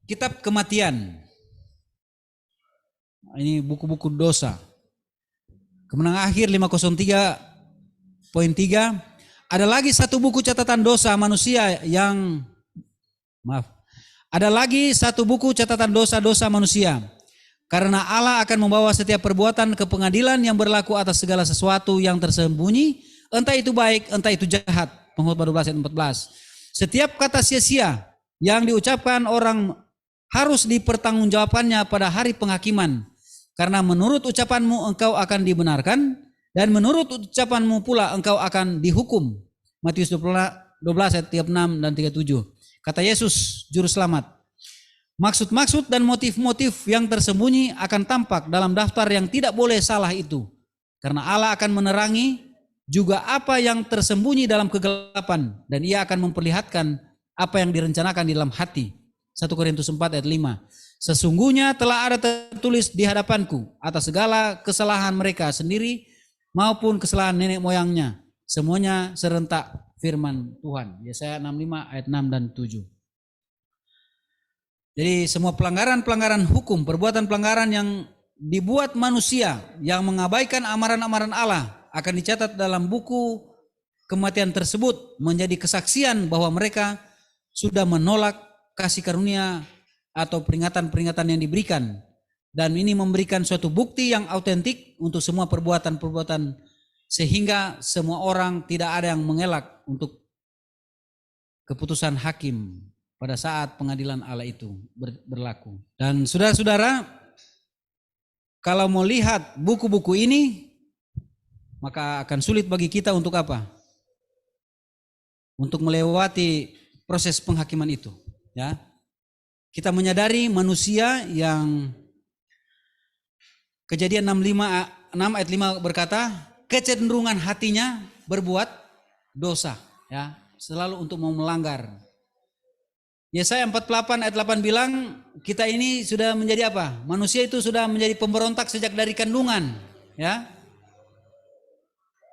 Kitab kematian. Ini buku-buku dosa. Kemenangan akhir 503.3. Ada lagi satu buku catatan dosa manusia Ada lagi satu buku catatan dosa-dosa manusia. Karena Allah akan membawa setiap perbuatan ke pengadilan yang berlaku atas segala sesuatu yang tersembunyi, entah itu baik, entah itu jahat. Pengkhotbah 12 ayat 14. Setiap kata sia-sia yang diucapkan orang harus dipertanggungjawabkannya pada hari penghakiman. Karena menurut ucapanmu engkau akan dibenarkan, dan menurut ucapanmu pula engkau akan dihukum. Matius 12 ayat 36 dan 37. Kata Yesus, juru selamat, Maksud-maksud dan motif-motif yang tersembunyi akan tampak dalam daftar yang tidak boleh salah itu. Karena Allah akan menerangi juga apa yang tersembunyi dalam kegelapan, dan Ia akan memperlihatkan apa yang direncanakan di dalam hati. 1 Korintus 4 ayat 5. Sesungguhnya telah ada tertulis di hadapanku atas segala kesalahan mereka sendiri maupun kesalahan nenek moyangnya. Semuanya serentak firman Tuhan. Yesaya 65 ayat 6 dan 7. Jadi semua pelanggaran-pelanggaran hukum, perbuatan pelanggaran yang dibuat manusia yang mengabaikan amaran-amaran Allah akan dicatat dalam buku kematian tersebut menjadi kesaksian bahwa mereka sudah menolak kasih karunia atau peringatan-peringatan yang diberikan. Dan ini memberikan suatu bukti yang autentik untuk semua perbuatan-perbuatan sehingga semua orang tidak ada yang mengelak untuk keputusan hakim pada saat pengadilan Allah itu berlaku. Dan saudara-saudara, kalau mau lihat buku-buku ini, maka akan sulit bagi kita untuk apa? Untuk melewati proses penghakiman itu. Ya, kita menyadari manusia yang Kejadian 6 ayat 5 berkata, kecenderungan hatinya berbuat dosa. Ya, selalu untuk mau melanggar. Yesaya 48 ayat 8 bilang, kita ini sudah menjadi apa? Manusia itu sudah menjadi pemberontak sejak dari kandungan, ya.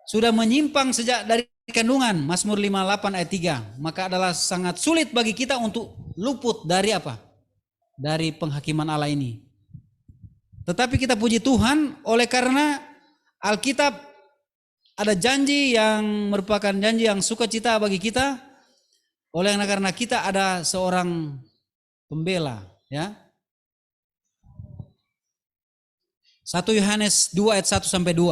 Sudah menyimpang sejak dari kandungan, Mazmur 58 ayat 3. Maka adalah sangat sulit bagi kita untuk luput dari apa? Dari penghakiman Allah ini. Tetapi kita puji Tuhan oleh karena Alkitab ada janji yang merupakan janji yang sukacita bagi kita. Oleh karena kita ada seorang pembela, ya. 1 Yohanes 2 ayat 1 sampai 2.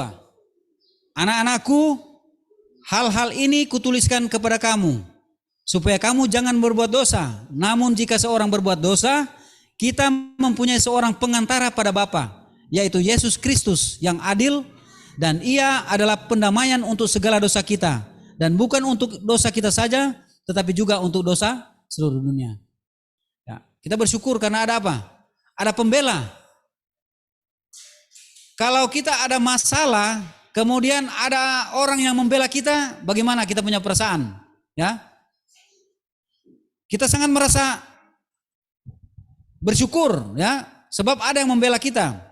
Anak-anakku, hal-hal ini kutuliskan kepada kamu supaya kamu jangan berbuat dosa. Namun jika seorang berbuat dosa, kita mempunyai seorang pengantara pada Bapa, yaitu Yesus Kristus yang adil, dan Ia adalah pendamaian untuk segala dosa kita, dan bukan untuk dosa kita saja, tetapi juga untuk dosa seluruh dunia. Ya, kita bersyukur karena ada apa? Ada pembela. Kalau kita ada masalah, kemudian ada orang yang membela kita, bagaimana kita punya perasaan? Ya, kita sangat merasa bersyukur, ya, sebab ada yang membela kita.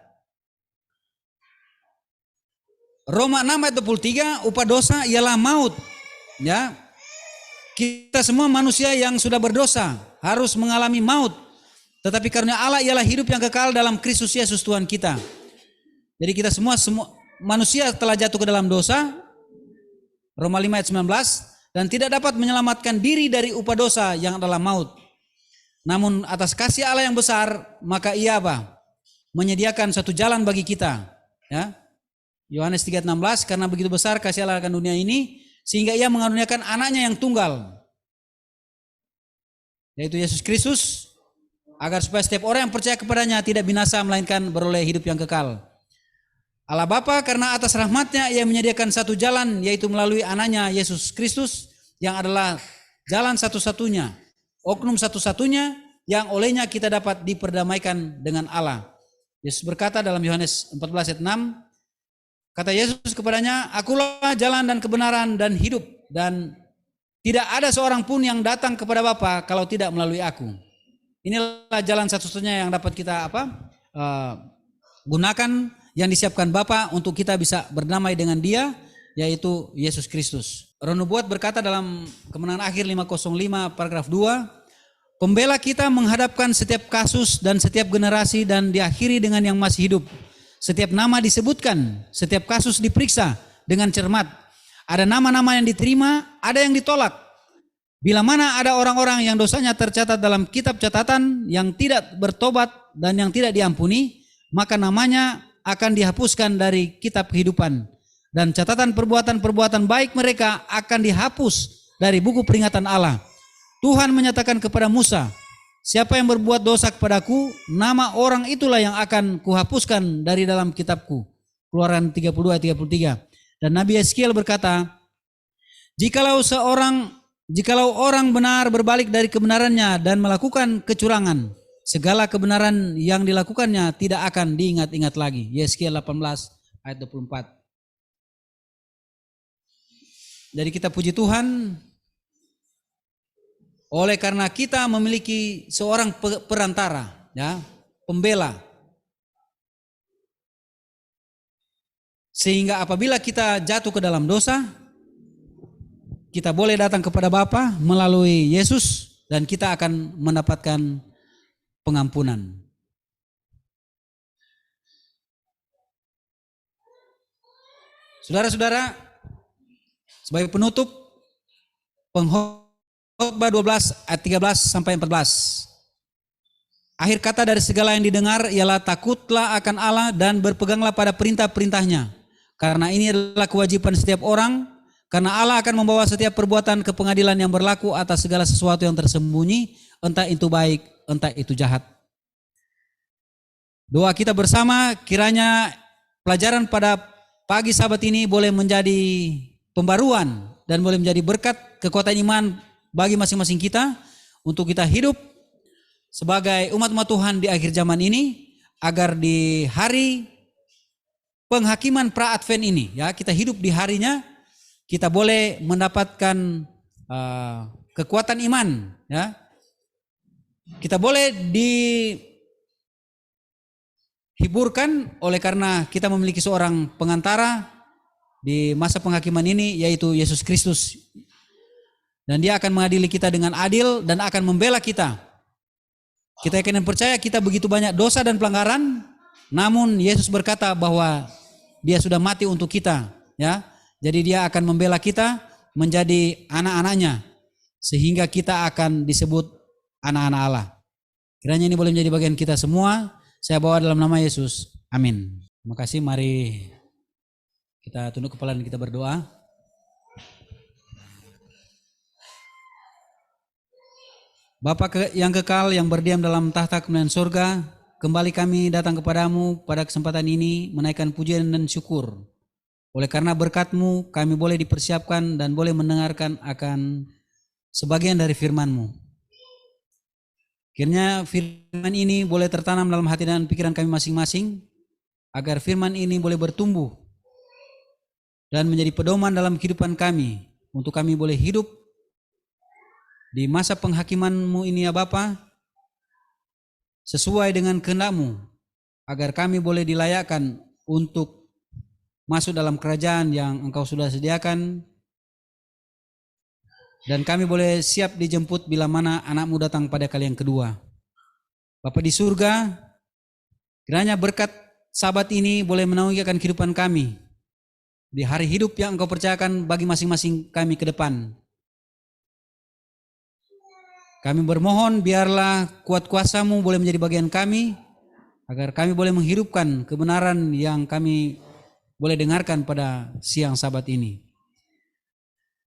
Roma 6 ayat 23, upah dosa ialah maut. Ya, kita semua manusia yang sudah berdosa harus mengalami maut. Tetapi karena Allah ialah hidup yang kekal dalam Kristus Yesus Tuhan kita. Jadi kita semua manusia telah jatuh ke dalam dosa. Roma 5 ayat 19. Dan tidak dapat menyelamatkan diri dari upah dosa yang adalah maut. Namun atas kasih Allah yang besar, maka Ia apa? Menyediakan satu jalan bagi kita. Ya. Yohanes 3:16, karena begitu besar kasih Allah akan dunia ini, sehingga Ia mengaruniakan anaknya yang tunggal, yaitu Yesus Kristus, agar supaya setiap orang yang percaya kepadanya tidak binasa melainkan beroleh hidup yang kekal. Allah Bapa karena atas rahmatnya Ia menyediakan satu jalan, yaitu melalui anaknya Yesus Kristus, yang adalah jalan satu-satunya, oknum satu-satunya yang olehnya kita dapat diperdamaikan dengan Allah. Yesus berkata dalam Yohanes 14 ayat 6, kata Yesus kepadanya, akulah jalan dan kebenaran dan hidup, dan tidak ada seorang pun yang datang kepada Bapa kalau tidak melalui aku. Inilah jalan satu-satunya yang dapat kita gunakan, yang disiapkan Bapa untuk kita bisa berdamai dengan Dia, yaitu Yesus Kristus. Roh Nubuat berkata dalam Kemenangan Akhir 505 paragraf 2, pembela kita menghadapkan setiap kasus dan setiap generasi dan diakhiri dengan yang masih hidup. Setiap nama disebutkan, setiap kasus diperiksa dengan cermat. Ada nama-nama yang diterima, ada yang ditolak. Bila mana ada orang-orang yang dosanya tercatat dalam kitab catatan yang tidak bertobat dan yang tidak diampuni, maka namanya akan dihapuskan dari kitab kehidupan. Dan catatan perbuatan-perbuatan baik mereka akan dihapus dari buku peringatan Allah. Tuhan menyatakan kepada Musa, siapa yang berbuat dosa kepadaku, nama orang itulah yang akan kuhapuskan dari dalam kitabku. Keluaran 32 ayat 33. Dan Nabi Yeskiel berkata, jikalau orang benar berbalik dari kebenarannya dan melakukan kecurangan, segala kebenaran yang dilakukannya tidak akan diingat-ingat lagi. Yeskiel 18 ayat 24. Jadi kita puji Tuhan, oleh karena kita memiliki seorang perantara, ya, pembela. Sehingga apabila kita jatuh ke dalam dosa, kita boleh datang kepada Bapa melalui Yesus dan kita akan mendapatkan pengampunan. Saudara-saudara, sebagai penutup, Pengkhotbah 12 ayat 13 sampai 14. Akhir kata dari segala yang didengar ialah takutlah akan Allah dan berpeganglah pada perintah-perintahnya. Karena ini adalah kewajiban setiap orang, karena Allah akan membawa setiap perbuatan ke pengadilan yang berlaku atas segala sesuatu yang tersembunyi, entah itu baik, entah itu jahat. Doa kita bersama, kiranya pelajaran pada pagi Sabat ini boleh menjadi pembaruan dan boleh menjadi berkat kekuatan iman bagi masing-masing kita untuk kita hidup sebagai umat-umat Tuhan di akhir zaman ini, agar di hari penghakiman pra-advent ini, ya, kita hidup di harinya, kita boleh mendapatkan kekuatan iman, ya. Kita boleh dihiburkan oleh karena kita memiliki seorang pengantara di masa penghakiman ini, yaitu Yesus Kristus. Dan dia akan mengadili kita dengan adil dan akan membela kita. Kita yakin dan percaya kita begitu banyak dosa dan pelanggaran, namun Yesus berkata bahwa dia sudah mati untuk kita, ya. Jadi dia akan membela kita menjadi anak-anaknya, sehingga kita akan disebut anak-anak Allah. Kiranya ini boleh menjadi bagian kita semua. Saya bawa dalam nama Yesus. Amin. Terima kasih. Mari kita tunduk kepala dan kita berdoa. Bapa yang kekal, yang berdiam dalam tahta kemuliaan surga, kembali kami datang kepadamu pada kesempatan ini menaikkan pujian dan syukur. Oleh karena berkat-Mu kami boleh dipersiapkan dan boleh mendengarkan akan sebagian dari firman-Mu. Kiranya firman ini boleh tertanam dalam hati dan pikiran kami masing-masing, agar firman ini boleh bertumbuh dan menjadi pedoman dalam kehidupan kami, untuk kami boleh hidup di masa penghakiman-Mu ini, ya Bapa, sesuai dengan kehendak-Mu, agar kami boleh dilayakkan untuk masuk dalam kerajaan yang Engkau sudah sediakan, dan kami boleh siap dijemput bila mana anak-Mu datang pada kali yang kedua. Bapa di surga, kiranya berkat Sabat ini boleh menaungi akan kehidupan kami di hari hidup yang Engkau percayakan bagi masing-masing kami ke depan. Kami bermohon biarlah kuat kuasa-Mu boleh menjadi bagian kami, agar kami boleh menghidupkan kebenaran yang kami boleh dengarkan pada siang Sabat ini.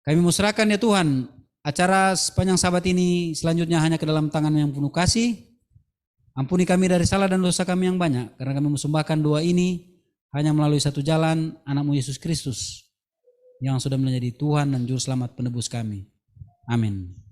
Kami musrahkan ya Tuhan, acara sepanjang Sabat ini selanjutnya hanya ke dalam tangan yang penuh kasih. Ampuni kami dari salah dan dosa kami yang banyak, karena kami mempersembahkan doa ini hanya melalui satu jalan, anak-Mu Yesus Kristus, yang sudah menjadi Tuhan dan Juru Selamat penebus kami. Amin.